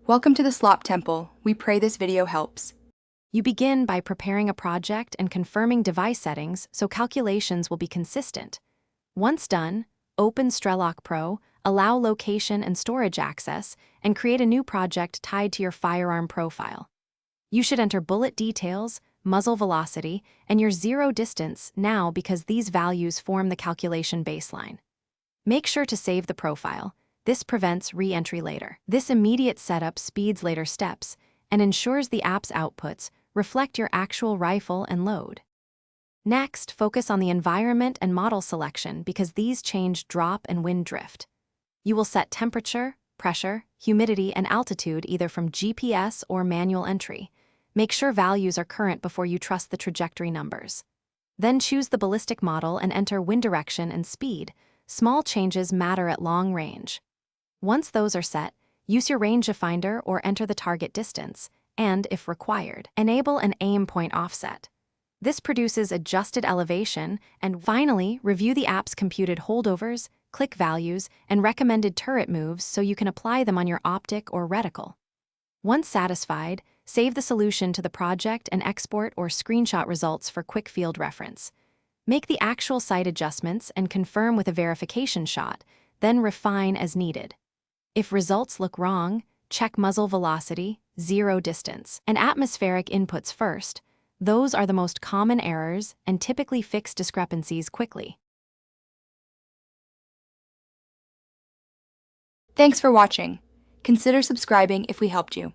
Welcome to the Slop Temple. We pray this video helps. You begin by preparing a project and confirming device settings so calculations will be consistent. Once done, open Strelok Pro, allow location and storage access, and create a new project tied to your firearm profile. You should enter bullet details, muzzle velocity, and your zero distance now because these values form the calculation baseline. Make sure to save the profile. This prevents re-entry later. This immediate setup speeds later steps and ensures the app's outputs reflect your actual rifle and load. Next, focus on the environment and model selection because these change drop and wind drift. You will set temperature, pressure, humidity, and altitude either from GPS or manual entry. Make sure values are current before you trust the trajectory numbers. Then choose the ballistic model and enter wind direction and speed. Small changes matter at long range. Once those are set, use your rangefinder or enter the target distance, and, if required, enable an aim point offset. This produces adjusted elevation, and finally, review the app's computed holdovers, click values, and recommended turret moves so you can apply them on your optic or reticle. Once satisfied, save the solution to the project and export or screenshot results for quick field reference. Make the actual sight adjustments and confirm with a verification shot, then refine as needed. If results look wrong, check muzzle velocity, zero distance, and atmospheric inputs first. Those are the most common errors and typically fix discrepancies quickly. Thanks for watching. Consider subscribing if we helped you.